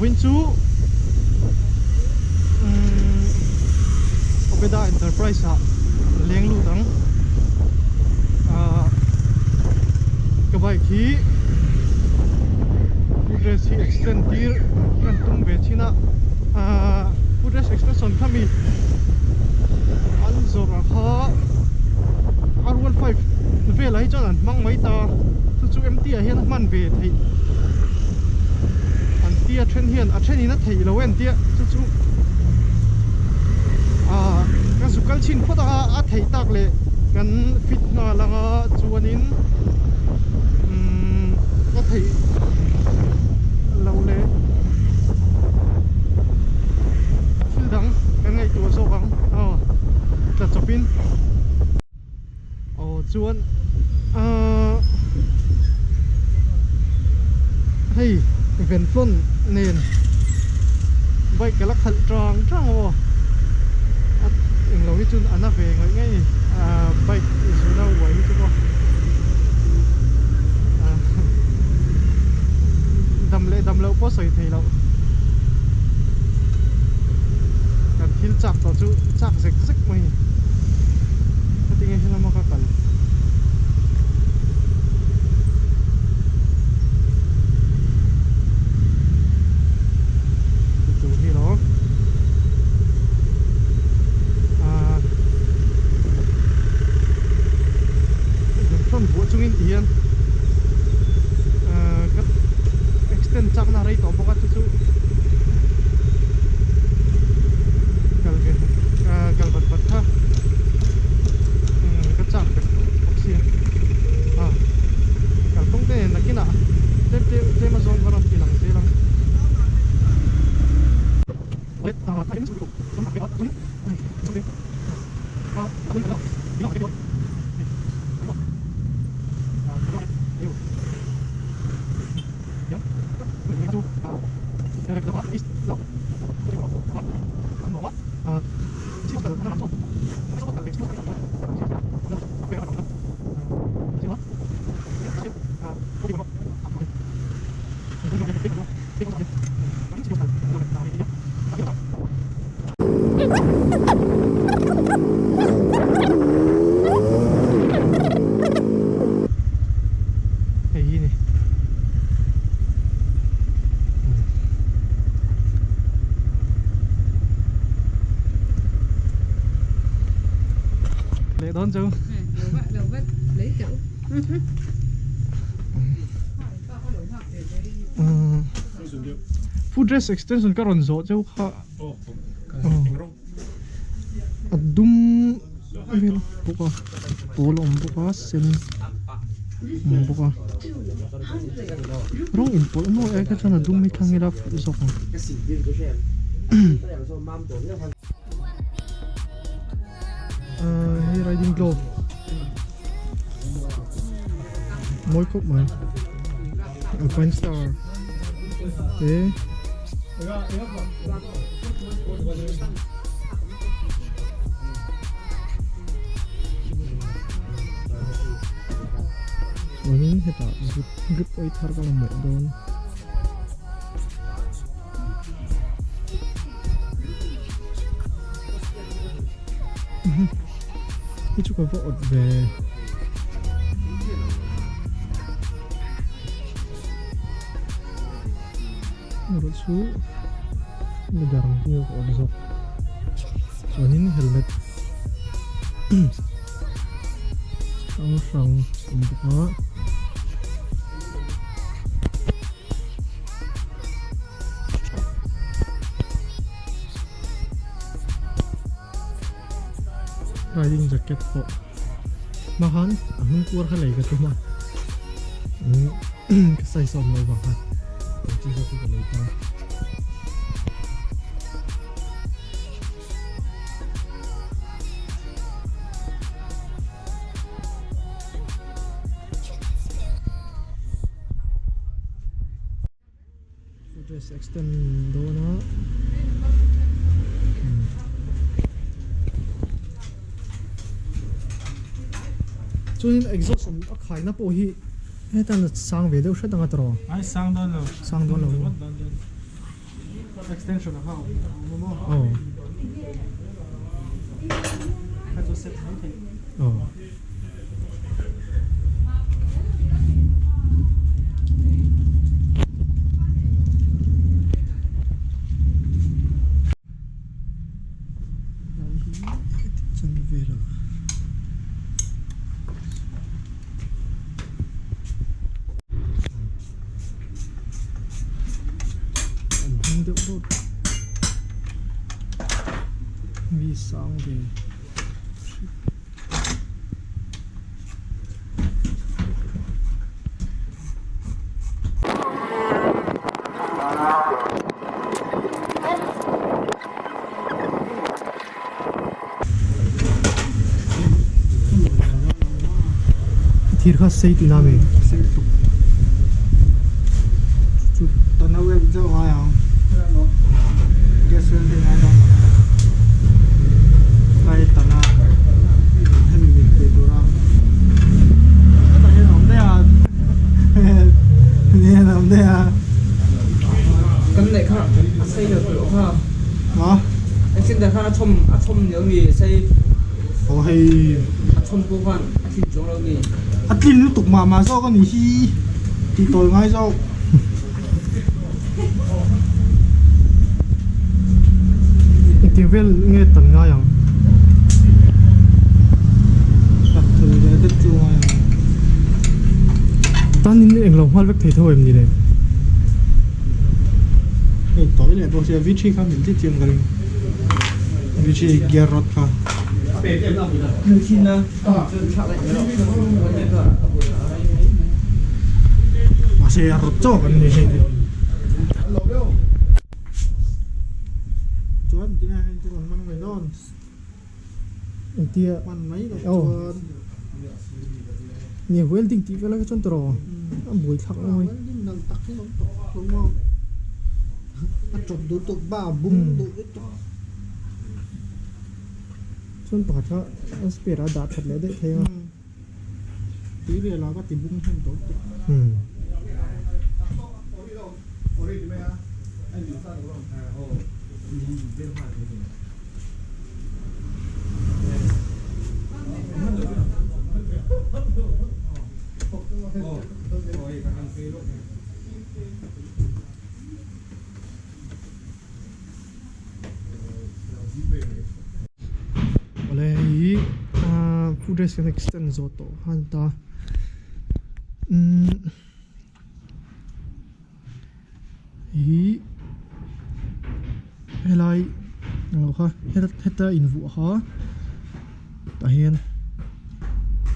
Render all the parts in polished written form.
vinh chú Obeda Enterprise ha leng lu dang cái bài khí Footrest hi extend tir kan tum ve china Footrest extension khami an zor ha R15 ve lai chon an mang mai ta chu MT a hian man ve thei an tia then hian a then ina thei lo en tia chu kan zukal chin khota a thei tak le kan fit na langa chuanin a thei lo le thil dang kan ngai tu so bang ta chopin chuan hey ven flon nen bike cái lắc hận trăng ô lâu hi chun ana về ngay bike số nào vậy chứ không đầm lâu có sợi thì lâu cần thiên chặt vào chú chặt rực rực mày cái tiếng ấy là cái cần chú thì đó phần của chúng in tiền các extend chắc là đây có một cái chú cần vật vật ha cái chắc được oxy cần không thể là cái nào thế mà zone vào cái lăng thế lăng đấy thấy nó sử dụng nó mặc cái đó này trong đấy cái đó cái đó đón chú đầu vắt lấy chỗ Footrest extension karon zo chú kha dum vel boka polom boka sen boka rong in pol mo e ka chana dum mi thangila zo ko hey riding glove mỗi cốc mà Alpine Star thế ini kita grip ay thar ka lang doon itu ka vod về menurut su jarang punya konsol soalnya ini helmet sang untuk apa riding jacket po makan amun keluar halai ka tu mah kasai som lo banget itu satu kali itu Footrest extend dona chuan exhaust om a khai na po hi hetan sang ve deuh hretanga tro ai sang don lo sang don lo extension ha mo ha to set hai the chân về rồi không được đâu vì sao thì thịt khá xây từ nam ấy chút tao nấu cái cho ai không cái sơn thì ai đâu cái tao na hay mình phải đồ ra tao hiện làm đây à hiện làm đây à cái này khác xây được kiểu khác hả anh xin được khác chôm nhiều gì xây hay chôm bộ phận thịt giống đâu gì tin liên tục mà sao con gì thì tôi ngay sao tiếng về nghe tận ngay à đặt thử để đất chua ngay ta nhìn anh lòng hoa vết thấy thôi em gì đấy tối này tôi sẽ vị trí khác mình tiếp chuyện cái vị trí gear rod khác người China mà xe rod cho cái này chuan tí này tôi còn mang về non tia mang mấy đâu chuan nhiều welding tí với cái chuan trò buổi thẳng thôi nâng tắc cái nóng tỏ đúng không chụp đối tượng ba bung đối tượng chuan tỏ cho spera đã thật lẽ đấy thấy không tí về là cái tí bung thêm tốt oleh hi Footrest kan extend zoto hanta hi helai lo kha heta in vu ha ta hian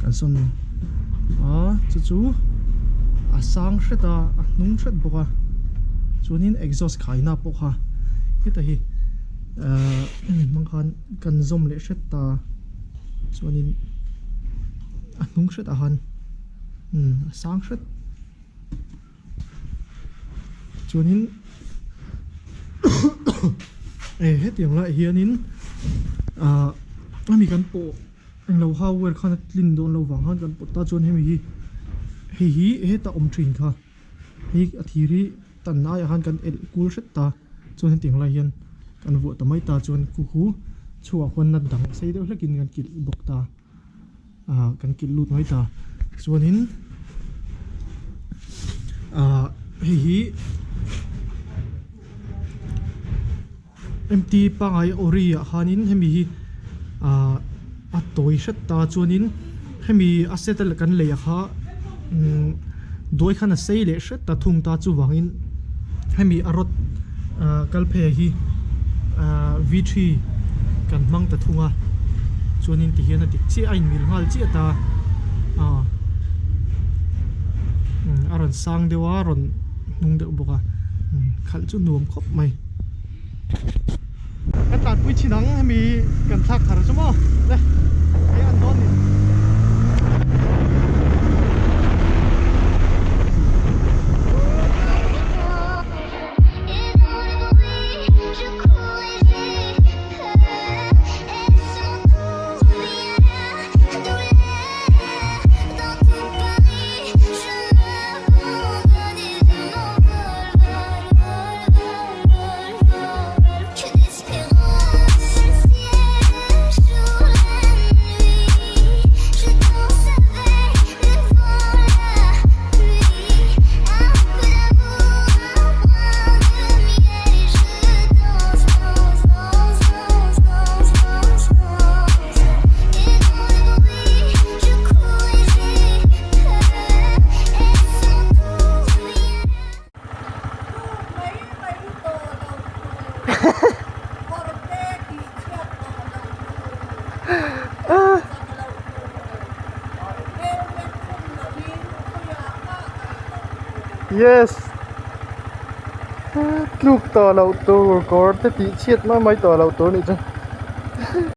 kan son chu sang hreta a hnung hret boka chunin exhaust khaina po kha heta hi mangkhan kan zom le hret ta chuanin a hnung hret a han sang hret chuanin hetiang lai hianin ami kan po ang lo hauer khan tlin don lo wang han kan po ta chuan hemi hi heta trin kha hi athiri tan na ya han kan el kul hret ta chuan hetiang lai hian kan vo tamai ta chuan khu chhuwa khon na dang sei deuh hlekin kan kil bok ta kan kil lut mai ta chuanin hi MT pangai ori hanin hemi hi a toy hret ta chuanin hemi a settle kan le kha doi khana sei le hret ta thung ta chu wangin hemi a rot kalphe hi V3 kan mang ta thunga chuanin ti hian a tik chi ain mil ngal chi ta aron sang dewa ron nung de boka khal chu nuam khop mai cái tạt quy chi nắng mi cần thắc thở chứ mò đây cái ăn đón này yes lúc tỏ lậu tổ có thế tí chiết mà mấy tỏ lậu tổ này chứ